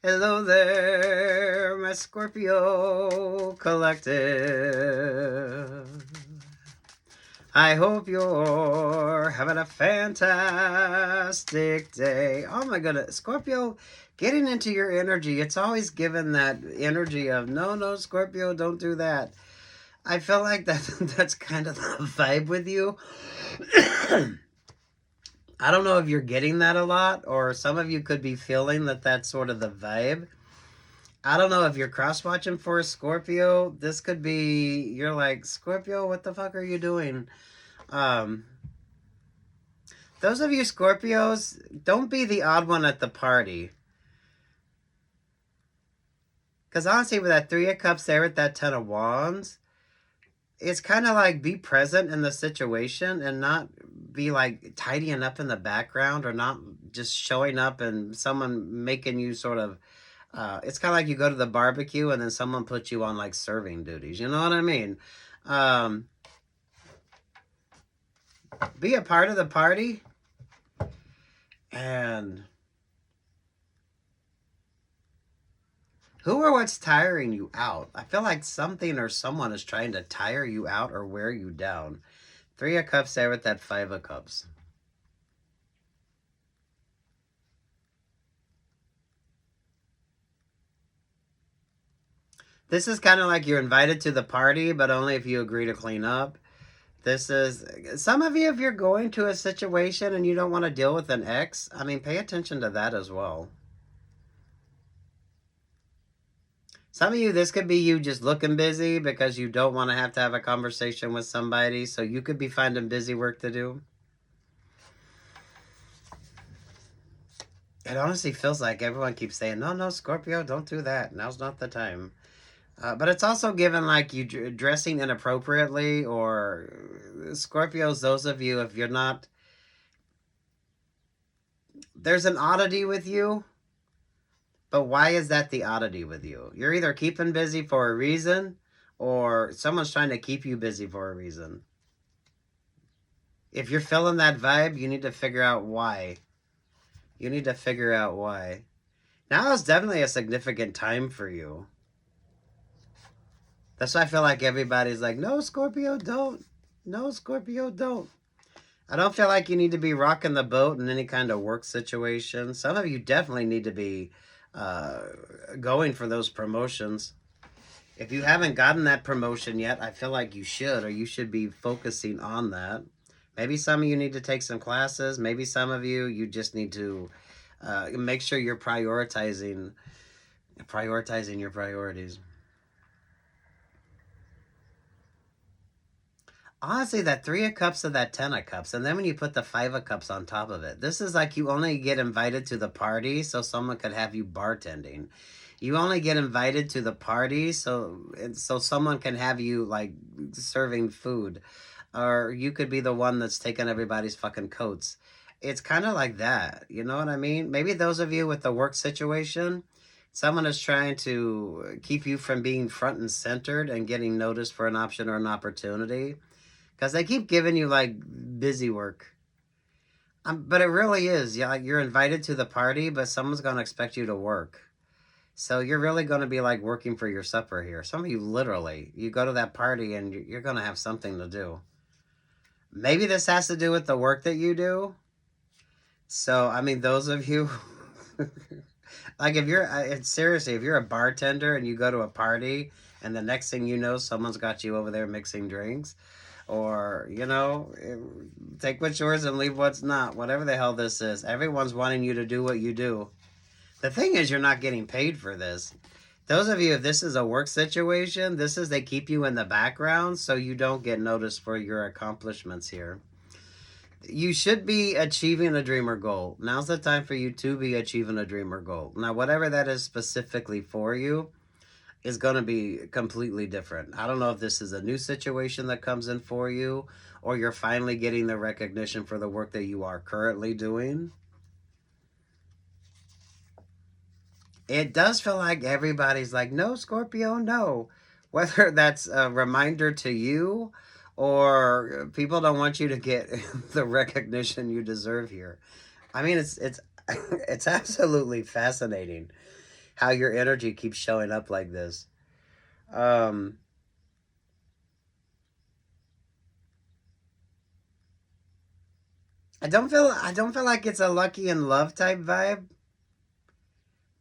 Hello there, my Scorpio collective. I hope you're having a fantastic day. Oh my goodness, Scorpio, getting into your energy. It's always given that energy of, no, Scorpio, don't do that. I feel like that's kind of the vibe with you. I don't know if you're getting that a lot, or some of you could be feeling that that's sort of the vibe. I don't know if you're cross-watching for a Scorpio. This could be, you're like, Scorpio, what the fuck are you doing? Those of you Scorpios, don't be the odd one at the party. Because honestly, with that Three of Cups there with that Ten of Wands, it's kind of like be present in the situation and not be like tidying up in the background, or not just showing up and someone making you sort of, it's kind of like you go to the barbecue and then someone puts you on like serving duties. You know what I mean? Be a part of the party. And who or what's tiring you out? I feel like something or someone is trying to tire you out or wear you down. Three of Cups there with that Five of Cups. This is kind of like you're invited to the party, but only if you agree to clean up. This is, some of you, if you're going to a situation and you don't want to deal with an ex, I mean, pay attention to that as well. Some of you, this could be you just looking busy because you don't want to have a conversation with somebody, so you could be finding busy work to do. It honestly feels like everyone keeps saying, no, Scorpio, don't do that. Now's not the time. But it's also given like you dressing inappropriately, or Scorpios, those of you, if you're not, there's an oddity with you. But why is that the oddity with you? You're either keeping busy for a reason, or someone's trying to keep you busy for a reason. If you're feeling that vibe, you need to figure out why. You need to figure out why. Now is definitely a significant time for you. That's why I feel like everybody's like, no, Scorpio, don't. No, Scorpio, don't. I don't feel like you need to be rocking the boat in any kind of work situation. Some of you definitely need to be going for those promotions. If you haven't gotten that promotion yet, I feel like you should, or you should be focusing on that. Maybe some of you need to take some classes. Maybe some of you just need to make sure you're prioritizing your priorities. Honestly, that Three of Cups and that Ten of Cups, and then when you put the Five of Cups on top of it, this is like you only get invited to the party so someone could have you bartending. You only get invited to the party so someone can have you like serving food, or you could be the one that's taking everybody's fucking coats. It's kind of like that. You know what I mean? Maybe those of you with the work situation, someone is trying to keep you from being front and centered and getting noticed for an option or an opportunity. Because they keep giving you, like, busy work. But it really is. Yeah, like, you're invited to the party, but someone's going to expect you to work. So you're really going to be, like, working for your supper here. Some of you, literally, you go to that party and you're going to have something to do. Maybe this has to do with the work that you do. So, I mean, those of you... like, if you're... seriously, if you're a bartender and you go to a party and the next thing you know, someone's got you over there mixing drinks... or, you know, take what's yours and leave what's not. Whatever the hell this is. Everyone's wanting you to do what you do. The thing is, you're not getting paid for this. Those of you, if this is a work situation, this is they keep you in the background so you don't get noticed for your accomplishments here. You should be achieving a dream or goal. Now's the time for you to be achieving a dream or goal. Now, whatever that is specifically for you, is going to be completely different. I don't know if this is a new situation that comes in for you, or you're finally getting the recognition for the work that you are currently doing. It does feel like everybody's like, no, Scorpio, no. Whether that's a reminder to you, or people don't want you to get the recognition you deserve here. I mean, it's it's absolutely fascinating. how your energy keeps showing up like this. I don't feel like it's a lucky in love type vibe.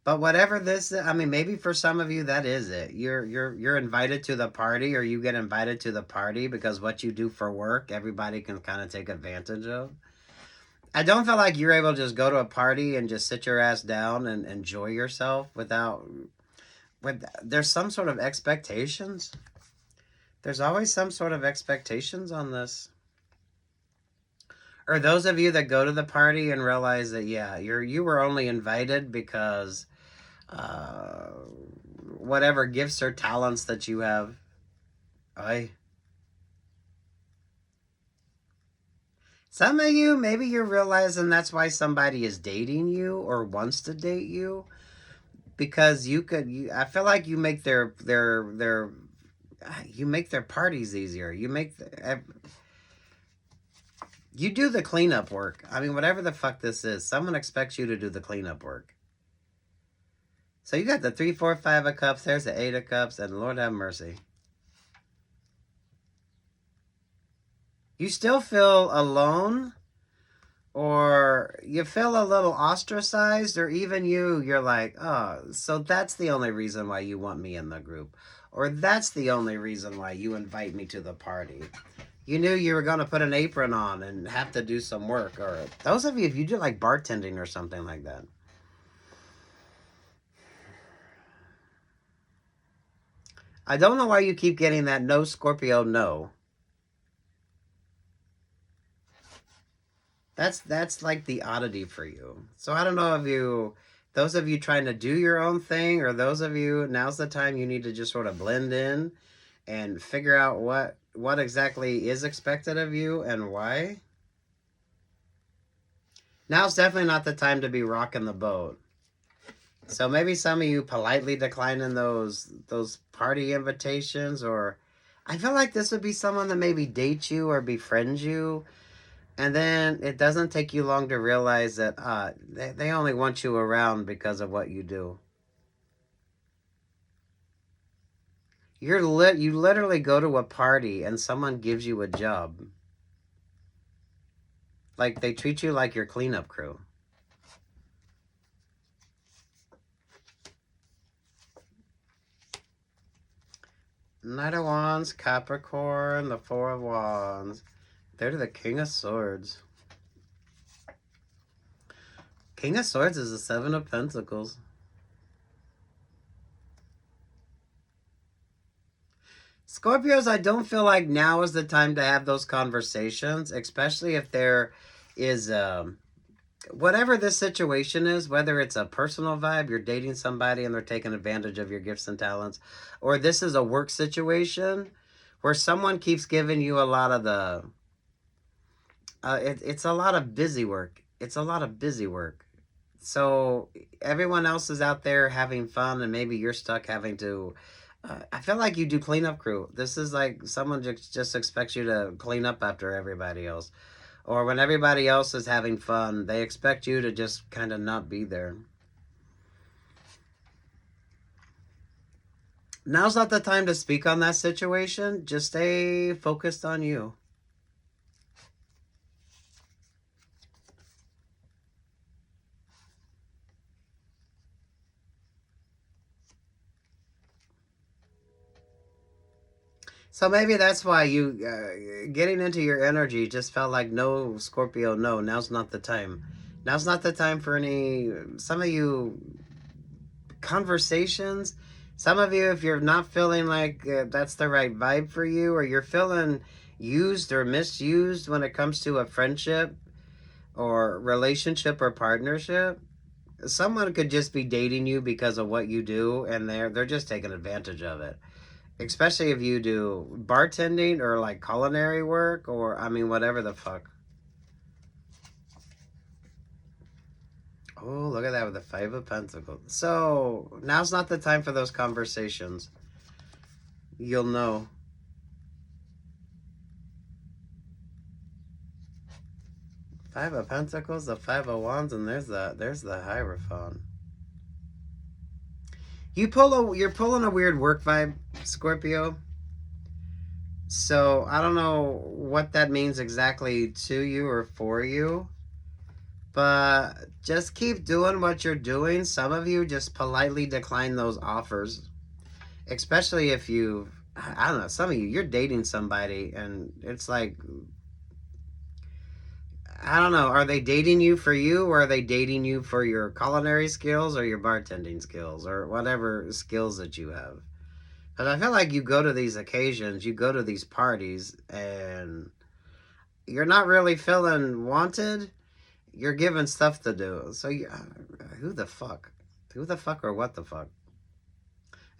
But whatever this, I mean, maybe for some of you that is it. You're invited to the party, or you get invited to the party because what you do for work, everybody can kind of take advantage of. I don't feel like you're able to just go to a party and just sit your ass down and enjoy yourself without with there's some sort of expectations. There's always some sort of expectations on this. Or those of you that go to the party and realize that yeah, you were only invited because uh, whatever gifts or talents that you have. I Some of you, maybe you're realizing that's why somebody is dating you or wants to date you because I feel like you make you make their parties easier. You do the cleanup work. I mean, whatever the fuck this is, someone expects you to do the cleanup work. So you got the 3, 4, 5 of cups. There's the 8 of cups, and Lord have mercy. You still feel alone, or you feel a little ostracized, or even you're like, oh, so that's the only reason why you want me in the group, or that's the only reason why you invite me to the party. You knew you were going to put an apron on and have to do some work, or those of you, if you do like bartending or something like that. I don't know why you keep getting that no, Scorpio, no. That's like the oddity for you. So I don't know if those of you trying to do your own thing, or those of you, now's the time you need to just sort of blend in and figure out what exactly is expected of you and why. Now's definitely not the time to be rocking the boat. So maybe some of you politely declining those party invitations, or I feel like this would be someone that maybe dates you or befriends you. And then it doesn't take you long to realize that they only want you around because of what you do. You literally go to a party and someone gives you a job. Like they treat you like your cleanup crew. Knight of Wands, Capricorn, the Four of Wands. They're the King of Swords. King of Swords is the Seven of Pentacles. Scorpios, I don't feel like now is the time to have those conversations, especially if there is whatever this situation is, whether it's a personal vibe, you're dating somebody and they're taking advantage of your gifts and talents, or this is a work situation where someone keeps giving you a lot of the it's a lot of busy work. It's a lot of busy work. So everyone else is out there having fun, and maybe you're stuck having to. I feel like you do cleanup crew. This is like someone just expects you to clean up after everybody else. Or when everybody else is having fun, they expect you to just kind of not be there. Now's not the time to speak on that situation. Just stay focused on you. So maybe that's why you getting into your energy just felt like no, Scorpio, no, now's not the time. Now's not the time for any, some of you, conversations. Some of you, if you're not feeling like that's the right vibe for you, or you're feeling used or misused when it comes to a friendship or relationship or partnership, someone could just be dating you because of what you do, and they're just taking advantage of it. Especially if you do bartending or like culinary work, or I mean whatever the fuck. Oh, look at that with the Five of Pentacles. So now's not the time for those conversations. You'll know. Five of Pentacles, the Five of Wands, and there's the Hierophant. You're pulling a weird work vibe, Scorpio. So I don't know what that means exactly to you or for you. But just keep doing what you're doing. Some of you just politely decline those offers. Especially if you, I don't know, some of you, you're dating somebody and it's like, I don't know, are they dating you for you or are they dating you for your culinary skills or your bartending skills or whatever skills that you have? Because I feel like you go to these occasions, you go to these parties and you're not really feeling wanted. You're given stuff to do. So who the fuck? Who the fuck or what the fuck?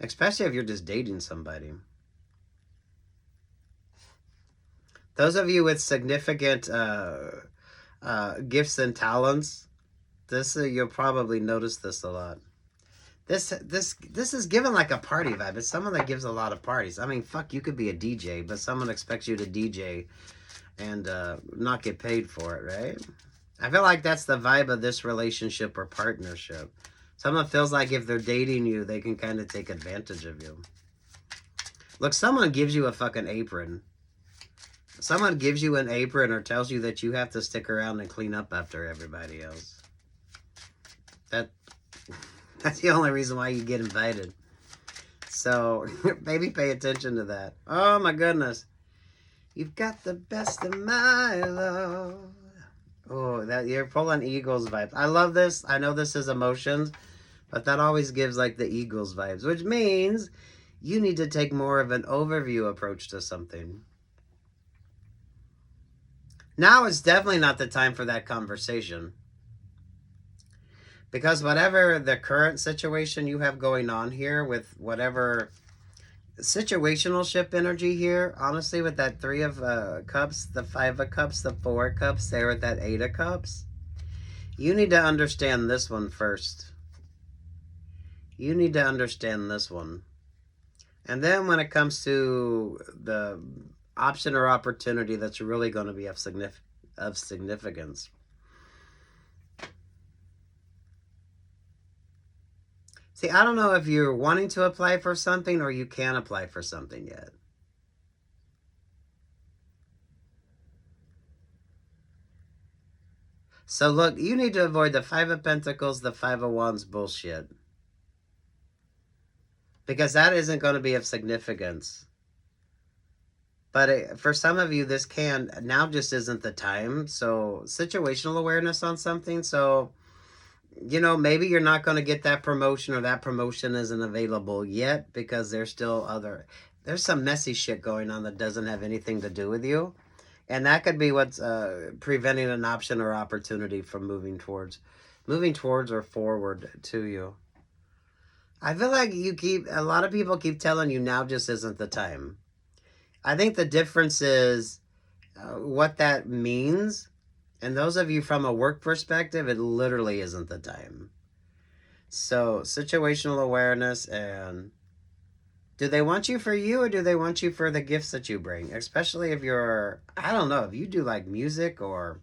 Especially if you're just dating somebody. Those of you with significant gifts and talents, this you'll probably notice this a lot. This is given like a party vibe. It's someone that gives a lot of parties. I mean, fuck, you could be a DJ, but someone expects you to DJ and not get paid for it, right? I feel like that's the vibe of this relationship or partnership. Someone feels like if they're dating you, they can kind of take advantage of you. Look, someone gives you a fucking apron. Someone gives you an apron or tells you that you have to stick around and clean up after everybody else. That's the only reason why you get invited. So maybe pay attention to that. Oh my goodness. You've got the best of my love. Oh, that you're pulling Eagles vibes. I love this. I know this is emotions, but that always gives like the Eagles vibes, which means you need to take more of an overview approach to something. Now is definitely not the time for that conversation. Because whatever the current situation you have going on here with whatever situational ship energy here, honestly, with that 3 of cups, the 5 of cups, the 4 of cups, there with that 8 of cups, you need to understand this one first. You need to understand this one. And then when it comes to the option or opportunity that's really going to be of significance. See, I don't know if you're wanting to apply for something or you can apply for something yet. So look, you need to avoid the 5 of Pentacles, the 5 of Wands bullshit. Because that isn't going to be of significance. But for some of you, this now just isn't the time. So situational awareness on something. So, you know, maybe you're not going to get that promotion or that promotion isn't available yet because there's some messy shit going on that doesn't have anything to do with you. And that could be what's preventing an option or opportunity from moving towards or forward to you. I feel like a lot of people keep telling you now just isn't the time. I think the difference is what that means. And those of you from a work perspective, it literally isn't the time. So situational awareness and do they want you for you or do they want you for the gifts that you bring? Especially if you're, I don't know, if you do like music or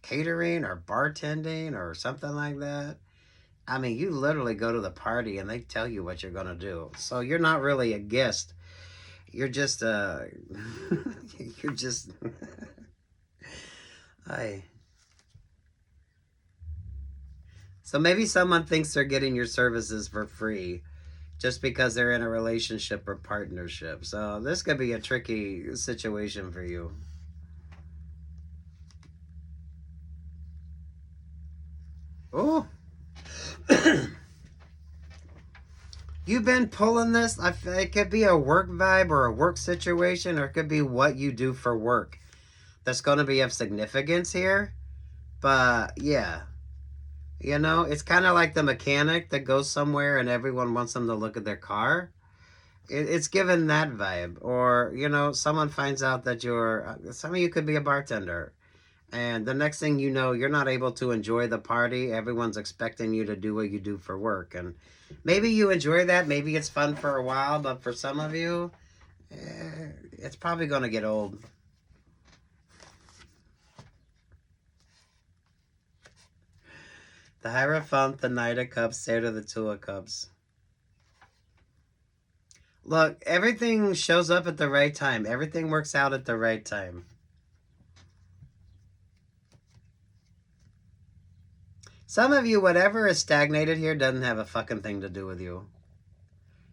catering or bartending or something like that. I mean, you literally go to the party and they tell you what you're going to do. So you're not really a guest. You're just, you're just, So maybe someone thinks they're getting your services for free just because they're in a relationship or partnership. So this could be a tricky situation for you. Oh. You've been pulling this. It could be a work vibe or a work situation, or it could be what you do for work that's going to be of significance here. But yeah, you know, it's kind of like the mechanic that goes somewhere and everyone wants them to look at their car. It's given that vibe. Or, you know, someone finds out that some of you could be a bartender. And the next thing you know, you're not able to enjoy the party. Everyone's expecting you to do what you do for work. And maybe you enjoy that. Maybe it's fun for a while. But for some of you, it's probably going to get old. The Hierophant, the Knight of Cups, there to the Two of Cups. Look, everything shows up at the right time. Everything works out at the right time. Some of you, whatever is stagnated here doesn't have a fucking thing to do with you.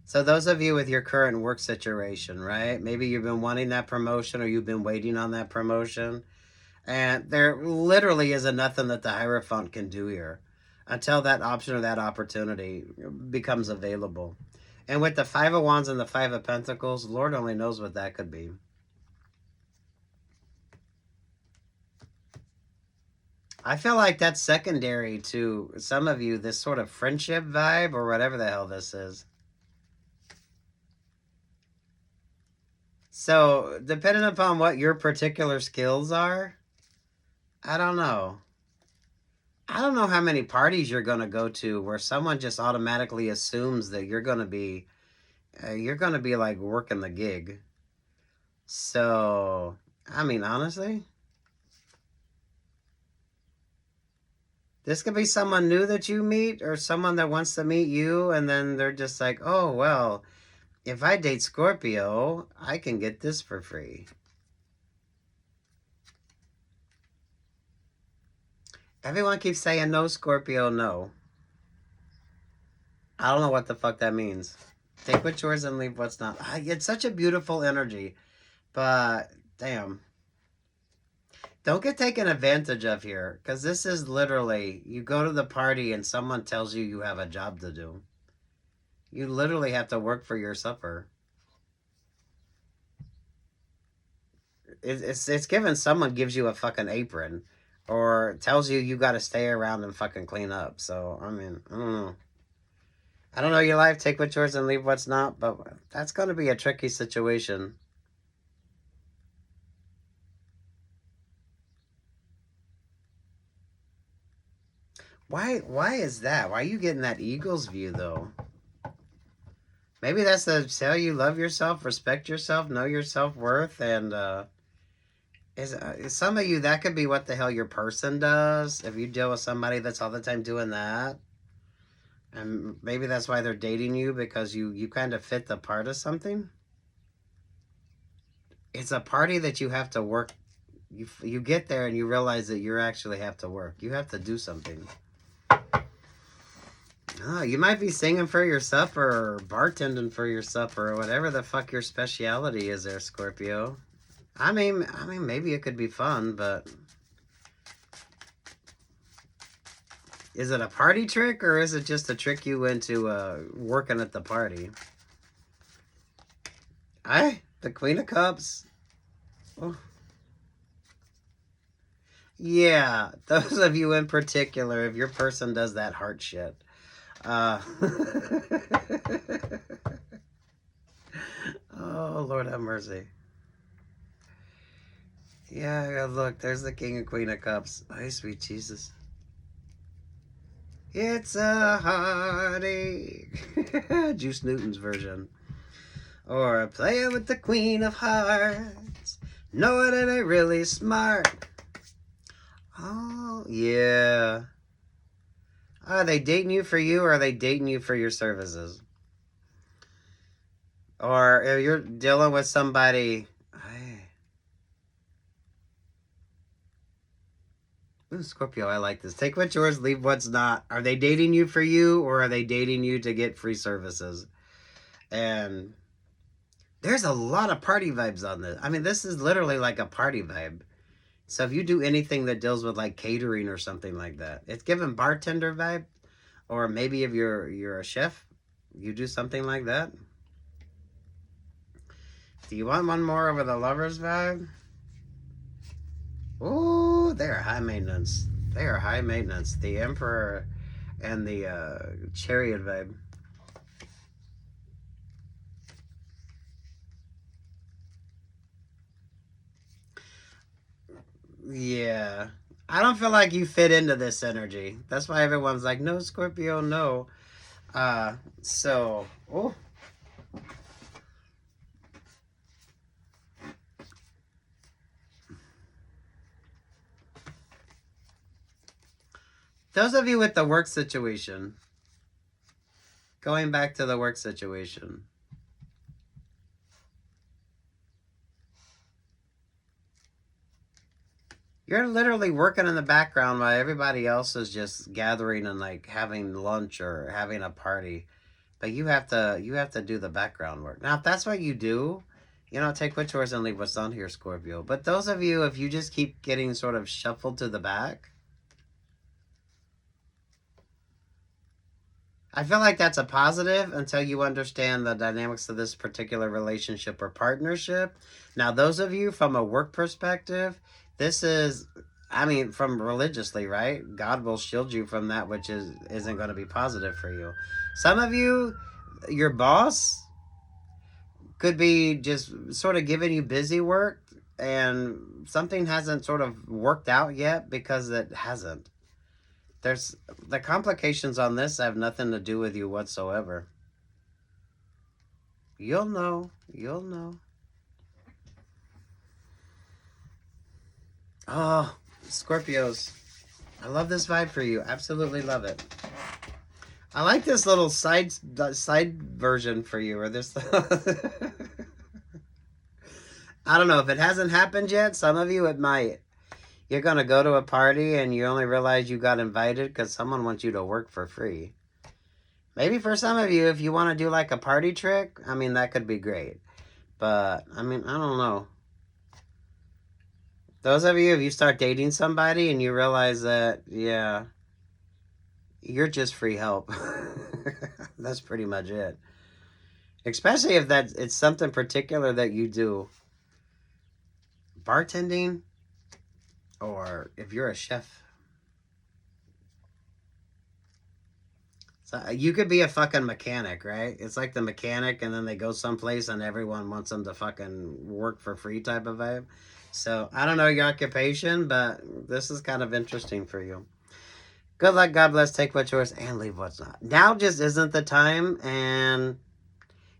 So those of you with your current work situation, right? Maybe you've been wanting that promotion or you've been waiting on that promotion. And there literally isn't nothing that the Hierophant can do here until that option or that opportunity becomes available. And with the Five of Wands and the Five of Pentacles, Lord only knows what that could be. I feel like that's secondary to some of you, this sort of friendship vibe or whatever the hell this is. So, depending upon what your particular skills are, I don't know. I don't know how many parties you're going to go to where someone just automatically assumes that you're going to be like working the gig. So, I mean, honestly, this could be someone new that you meet or someone that wants to meet you, and then they're just like, oh, well, if I date Scorpio, I can get this for free. Everyone keeps saying no, Scorpio, no. I don't know what the fuck that means. Take what's yours and leave what's not. It's such a beautiful energy, but damn. Don't get taken advantage of here, because this is literally, you go to the party and someone tells you you have a job to do. You literally have to work for your supper. It's given someone gives you a fucking apron or tells you got to stay around and fucking clean up. So, I mean, I don't know. I don't know your life. Take what's yours and leave what's not, but that's going to be a tricky situation. Why is that? Why are you getting that eagle's view, though? Maybe that's to tell you love yourself, respect yourself, know your self-worth, and is some of you, that could be what the hell your person does. If you deal with somebody that's all the time doing that, and maybe that's why they're dating you, because you kind of fit the part of something. It's a party that you have to work. You get there and you realize that you actually have to work. You have to do something. Oh, you might be singing for your supper or bartending for your supper or whatever the fuck your speciality is there, Scorpio. I mean, maybe it could be fun, but is it a party trick or is it just to trick you into working at the party? The Queen of Cups. Oh. Yeah, those of you in particular, if your person does that heart shit. Oh, Lord have mercy. Yeah, look, there's the King and Queen of Cups. Oh, sweet Jesus. It's a heartache. Juice Newton's version. Or playing with the Queen of Hearts. Knowing it ain't really smart. Oh, yeah. Are they dating you for you or are they dating you for your services? Or if you're dealing with somebody... Ooh, Scorpio, I like this. Take what's yours, leave what's not. Are they dating you for you or are they dating you to get free services? And there's a lot of party vibes on this. I mean, this is literally like a party vibe. So if you do anything that deals with like catering or something like that, it's given bartender vibe. Or maybe if you're a chef, you do something like that. Do you want one more over the lovers vibe? Oh, they are high maintenance. They are high maintenance. The Emperor and the Chariot vibe. Yeah. I don't feel like you fit into this energy. That's why everyone's like, no, Scorpio, no. So, oh. Those of you with the work situation, going back to the work situation. You're literally working in the background while everybody else is just gathering and like having lunch or having a party. But you have to do the background work. Now, if that's what you do, take what's yours and leave what's on here, Scorpio. But those of you, if you just keep getting sort of shuffled to the back, I feel like that's a positive until you understand the dynamics of this particular relationship or partnership. Now, those of you from a work perspective, this is, from religiously, right? God will shield you from that which isn't going to be positive for you. Some of you, your boss could be just sort of giving you busy work and something hasn't sort of worked out yet because it hasn't. There's the complications on this have nothing to do with you whatsoever. You'll know. You'll know. Oh, Scorpios. I love this vibe for you. Absolutely love it. I like this little side version for you, or this. I don't know if it hasn't happened yet. Some of you, it might. You're going to go to a party and you only realize you got invited because someone wants you to work for free. Maybe for some of you, if you want to do like a party trick, that could be great. But, I don't know. Those of you, if you start dating somebody and you realize that, yeah, you're just free help. That's pretty much it. Especially if it's something particular that you do. Bartending, or if you're a chef. So you could be a fucking mechanic, right? It's like the mechanic and then they go someplace and everyone wants them to fucking work for free type of vibe. So I don't know your occupation, but this is kind of interesting for you. Good luck, God bless, take what's yours and leave what's not. Now just isn't the time, and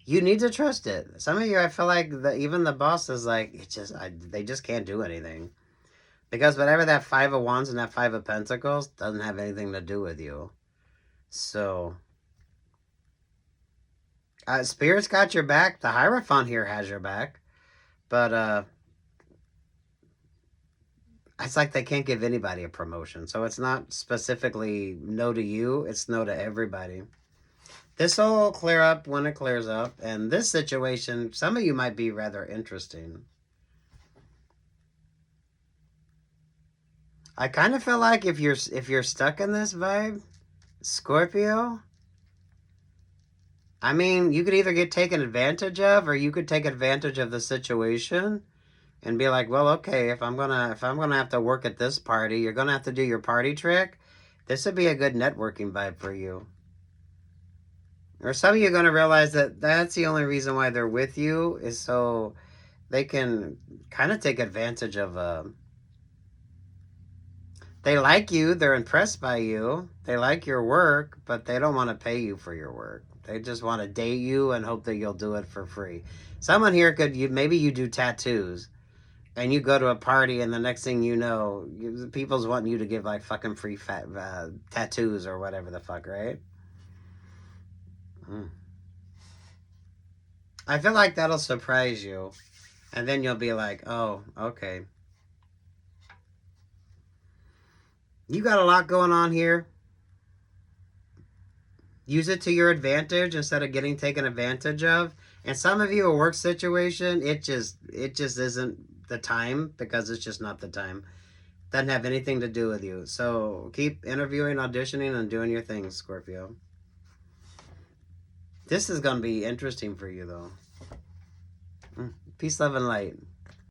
you need to trust it. Some of you, I feel like even the boss is like, they just can't do anything. Because whatever that 5 of Wands and that 5 of Pentacles doesn't have anything to do with you. So, Spirit's got your back. The Hierophant here has your back. But, it's like they can't give anybody a promotion. So it's not specifically no to you. It's no to everybody. This will clear up when it clears up. And this situation, some of you might be rather interesting. I kind of feel like if you're stuck in this vibe, Scorpio, you could either get taken advantage of or you could take advantage of the situation and be like, well, okay, if I'm gonna have to work at this party, you're gonna have to do your party trick. This would be a good networking vibe for you. Or some of you are gonna realize that that's the only reason why they're with you is so they can kind of take advantage of. They like you, they're impressed by you, they like your work, but they don't want to pay you for your work. They just want to date you and hope that you'll do it for free. Someone here maybe you do tattoos and you go to a party and the next thing you know, people's wanting you to give like fucking free tattoos or whatever the fuck, right? I feel like that'll surprise you. And then you'll be like, oh, okay. You got a lot going on here. Use it to your advantage instead of getting taken advantage of. And some of you, a work situation, it just isn't the time because it's just not the time. Doesn't have anything to do with you. So keep interviewing, auditioning, and doing your things, Scorpio. This is going to be interesting for you, though. Peace, love, and light.